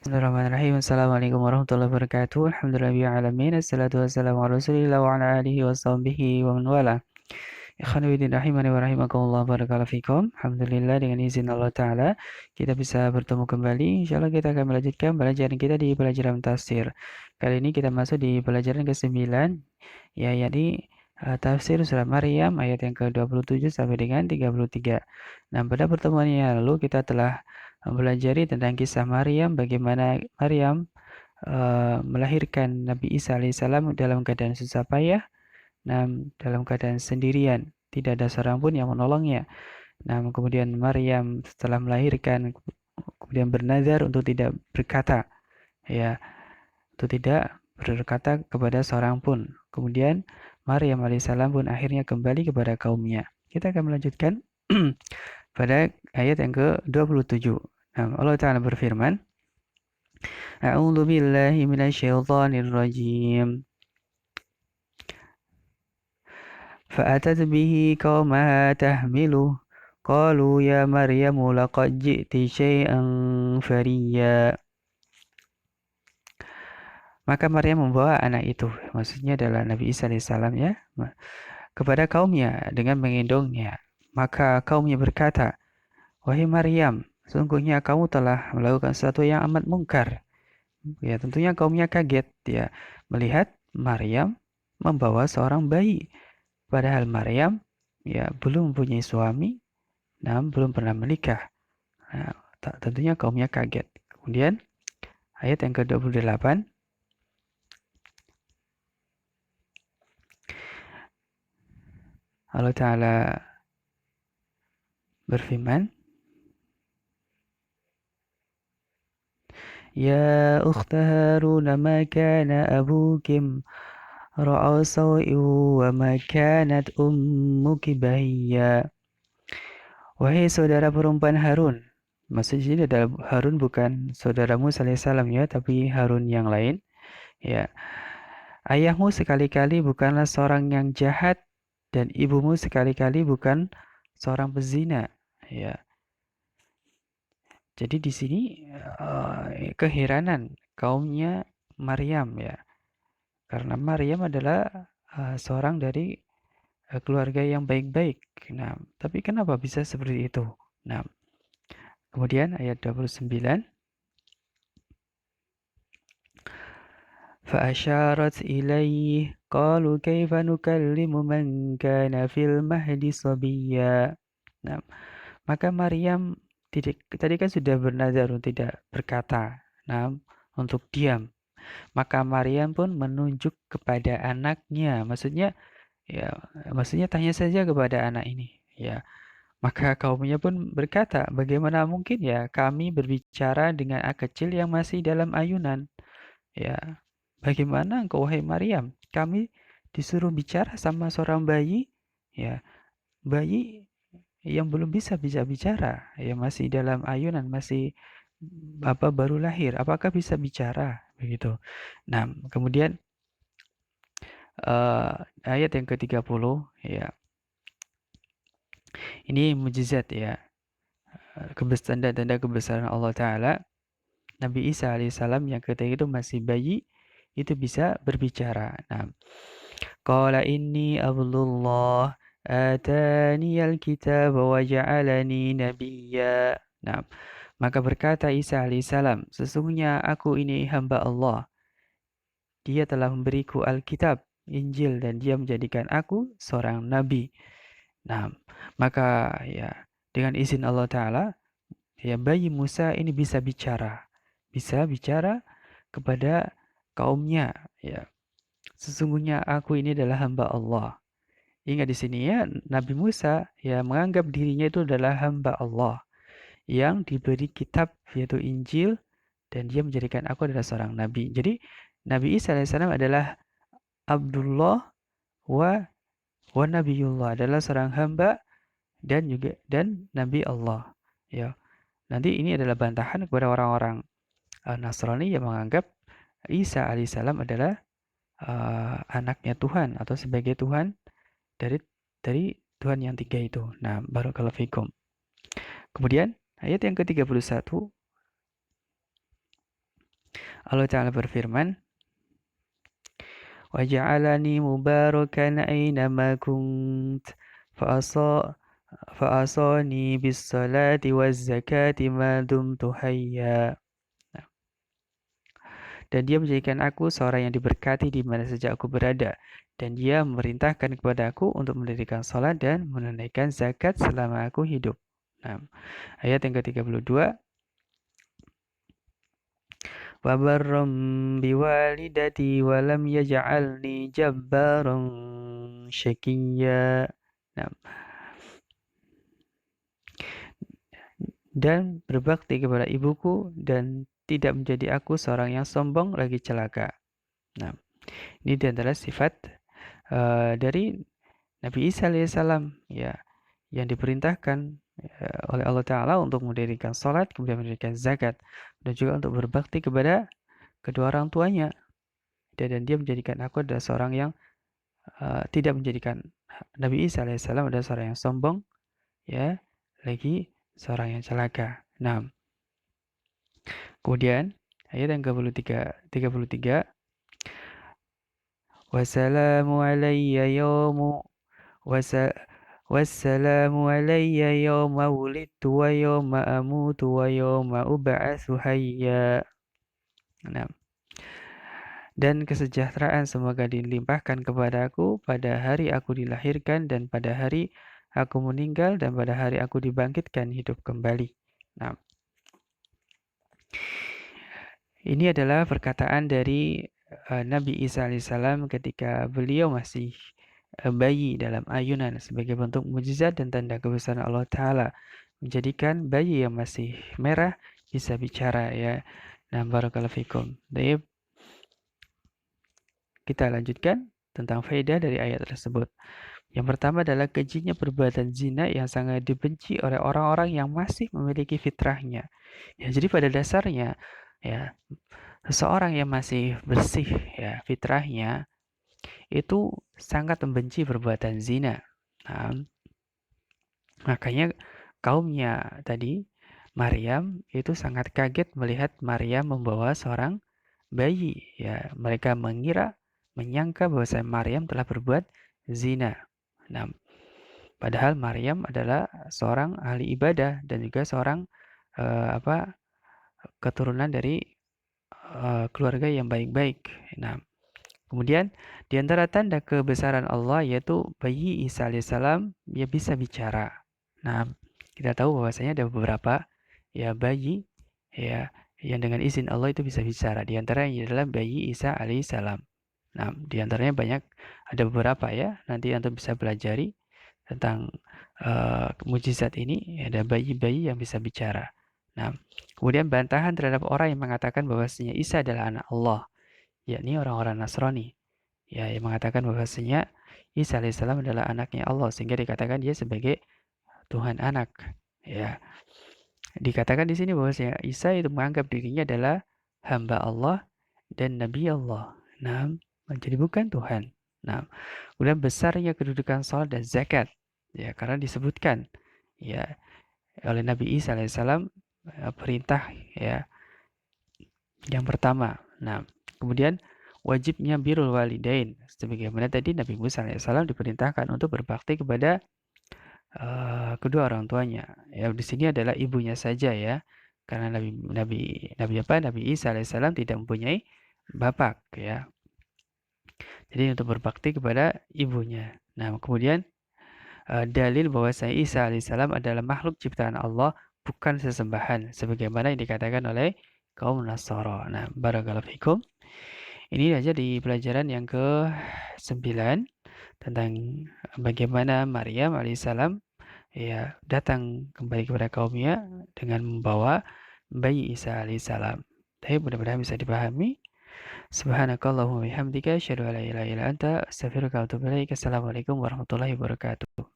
Bismillahirrahmanirrahim. Assalamualaikum warahmatullahi wabarakatuh. Alhamdulillahirrahmanirrahim. Assalatu wassalamu ala rasulillah wa ala alihi wa sahbihi wa man wala. Ikhwan fillah rahimani wa rahimakumullah, barakallahu fikum. Alhamdulillah, dengan izin Allah Ta'ala kita bisa bertemu kembali. Insyaallah kita akan melanjutkan pelajaran kita di pelajaran tafsir. Kali ini kita masuk di pelajaran ke-9, ya, yakni tafsir surat Maryam ayat yang ke-27 sampai dengan 33. Nah, pada pertemuan yang lalu kita telah mempelajari tentang kisah Maryam, bagaimana Maryam melahirkan Nabi Isa alaihissalam dalam keadaan susah payah, nah, dalam keadaan sendirian, tidak ada seorang pun yang menolongnya. Nah, kemudian Maryam setelah melahirkan kemudian bernazar untuk tidak berkata, ya, untuk tidak berkata kepada seorang pun. Kemudian Maryam alaihissalam pun akhirnya kembali kepada kaumnya. Kita akan melanjutkan pada ayat yang ke-27. Nah, Allah Ta'ala berfirman, A'udzu billahi minasyaitonir rajim. فأتت به قومها تحمله قالوا يا مريم لقد جئت شيئا فريا. Maka Maryam membawa anak itu, maksudnya adalah Nabi Isa alaihissalam, ya, kepada kaumnya dengan menggendongnya. Maka kaumnya berkata, wahai Maryam, sungguhnya kamu telah melakukan sesuatu yang amat mungkar. Ya, tentunya kaumnya kaget, ya, melihat Maryam membawa seorang bayi. Padahal Maryam, ya, belum mempunyai suami, namun belum pernah menikah. Nah, tentunya kaumnya kaget. Kemudian ayat yang ke-28, Allah Ta'ala berfirman, Ya ukhta Harun ma kana abukim ra'a saw'i wa ma kanat ummuki bahiyya. Wahai saudara perempuan Harun, maksudnya ini adalah Harun bukan saudara Musa alaihissalam, ya, tapi Harun yang lain, ya. Ayahmu sekali-kali bukanlah seorang yang jahat dan ibumu sekali-kali bukan seorang pezina, ya. Jadi di sini keheranan kaumnya Maryam, ya, karena Maryam adalah seorang dari keluarga yang baik-baik. Nah, tapi kenapa bisa seperti itu? Nah, kemudian ayat 29, فأشارت إليه قالوا كيف نكلم من كان في المهد صبيا. Nah, maka Maryam tadi kan sudah bernazar untuk tidak berkata, nah, untuk diam. Maka Maryam pun menunjuk kepada anaknya, maksudnya tanya saja kepada anak ini, ya. Maka kaumnya pun berkata, bagaimana mungkin, ya, kami berbicara dengan anak kecil yang masih dalam ayunan, ya. Bagaimana engkau, wahai Maryam? Kami disuruh bicara sama seorang bayi, ya, bayi yang belum bisa bicara, ya, masih dalam ayunan, masih baru lahir. Apakah bisa bicara? Begitu. Nah, kemudian ayat yang ke-30, ya. Ini mujizat, ya. Tanda-tanda kebesaran Allah Ta'ala. Nabi Isa alaihissalam yang ketika itu masih bayi itu bisa berbicara. Nah, qala inni Abdullah ataniyal kitab wa ja'alani nabiyya. Nah, maka berkata Isa alaihissalam, sesungguhnya aku ini hamba Allah. Dia telah memberiku Alkitab, Injil, dan dia menjadikan aku seorang nabi. Nah, maka, ya, dengan izin Allah Ta'ala, ya, bayi Musa ini bisa bicara kepada kaumnya, ya. Sesungguhnya aku ini adalah hamba Allah. Ingat di sini, ya, Nabi Musa, ya, menganggap dirinya itu adalah hamba Allah yang diberi kitab yaitu Injil, dan dia menjadikan aku adalah seorang nabi. Jadi Nabi Isa alaihissalam adalah Abdullah wa Nabiullah, adalah seorang hamba dan Nabi Allah, ya. Nanti ini adalah bantahan kepada orang-orang Nasrani yang menganggap Isa alaihissalam adalah anaknya Tuhan atau sebagai Tuhan dari Tuhan yang tiga itu. Nah, barakallahu fikum. Kemudian ayat yang ke-31, Allah Ta'ala berfirman, وَجَعَلَنِي مُبَارَكًا أَيْنَمَا كُنْتُ فَأَوْصَانِي بِالصَّلَاةِ وَالزَّكَاةِ مَا دُمْتُ حَيًّا. Dan dia menjadikan aku seorang yang diberkati di mana saja aku berada. Dan dia memerintahkan kepada aku untuk mendirikan salat dan menunaikan zakat selama aku hidup. Nah, ayat yang ke-32. وَبَرًّا بِوَالِدَتِي وَلَمْ يَجْعَلْنِي جَبَّارًا شَقِيًّا. Nah, dan berbakti kepada ibuku dan tidak menjadi aku seorang yang sombong lagi celaka. Nah, ini diantara sifat dari Nabi Isa alaihissalam, ya, yang diperintahkan oleh Allah Ta'ala untuk mendirikan salat, kemudian mendirikan zakat, dan juga untuk berbakti kepada kedua orang tuanya. Dan dia menjadikan aku adalah seorang yang tidak menjadikan Nabi Isa alaihissalam adalah seorang yang sombong, ya, lagi seorang yang celaka. Nah, kemudian ayat yang ke-33, wassalamu alayya yawmu wassalamu alayya yawma wulidtu wa yawma amutu wa yawma ub'atsu hayya. Nah, dan kesejahteraan semoga dilimpahkan kepadaku pada hari aku dilahirkan dan pada hari aku meninggal dan pada hari aku dibangkitkan hidup kembali. Nah, ini adalah perkataan dari Nabi Isa alaihissalam ketika beliau masih bayi dalam ayunan sebagai bentuk mukjizat dan tanda kebesaran Allah Ta'ala, menjadikan bayi yang masih merah bisa bicara, ya. Nah, barakallahu fikum. Baik, kita lanjutkan tentang faedah dari ayat tersebut. Yang pertama adalah kejinya perbuatan zina yang sangat dibenci oleh orang-orang yang masih memiliki fitrahnya. Ya, jadi pada dasarnya, ya, seseorang yang masih bersih, ya, fitrahnya itu sangat membenci perbuatan zina. Nah, makanya kaumnya tadi, Maryam itu sangat kaget melihat Maryam membawa seorang bayi. Ya, mereka menyangka bahwa Maryam telah berbuat zina. Nah, padahal Maryam adalah seorang ahli ibadah dan juga seorang keturunan dari keluarga yang baik-baik. Nah, kemudian di antara tanda kebesaran Allah yaitu bayi Isa alaihissalam dia bisa bicara. Nah, kita tahu bahwasanya ada beberapa, ya, bayi, ya, yang dengan izin Allah itu bisa bicara. Di antaranya adalah bayi Isa alaihissalam. Nah, di antaranya banyak, ada beberapa, ya. Nanti Anda bisa pelajari tentang mukjizat ini. Ada bayi-bayi yang bisa bicara. Nah, kemudian bantahan terhadap orang yang mengatakan bahwasanya Isa adalah anak Allah, yakni orang-orang Nasrani, ya, yang mengatakan bahwasanya Isa alaihissalam adalah anaknya Allah sehingga dikatakan dia sebagai Tuhan anak, ya. Dikatakan di sini bahwasanya Isa itu menganggap dirinya adalah hamba Allah dan Nabi Allah. Nah, jadi bukan Tuhan. Nah, kemudian besarnya kedudukan salat dan zakat, ya, karena disebutkan, ya, oleh Nabi Isa alaihissalam perintah, ya, yang pertama. Nah, kemudian wajibnya birrul walidain, sebagaimana tadi Nabi Musa alaihissalam diperintahkan untuk berbakti kepada kedua orang tuanya. Ya, di sini adalah ibunya saja, ya, karena Nabi Isa alaihissalam tidak mempunyai bapak, ya. Jadi untuk berbakti kepada ibunya. Nah, kemudian dalil bahwa Isa alaihissalam adalah makhluk ciptaan Allah, bukan sesembahan, sebagaimana yang dikatakan oleh kaum Nasara. Nah, barakallahu fikum. Ini aja di pelajaran yang ke-9 tentang bagaimana Maryam alaihissalam, ya, datang kembali kepada kaumnya dengan membawa bayi Isa alaihissalam. Tapi mudah-mudahan bisa dipahami. Subhanakallahumma bihamdika asyhadu an la ilaha illa anta astaghfiruka wa atubu ilaik. Assalamualaikum warahmatullahi wabarakatuh.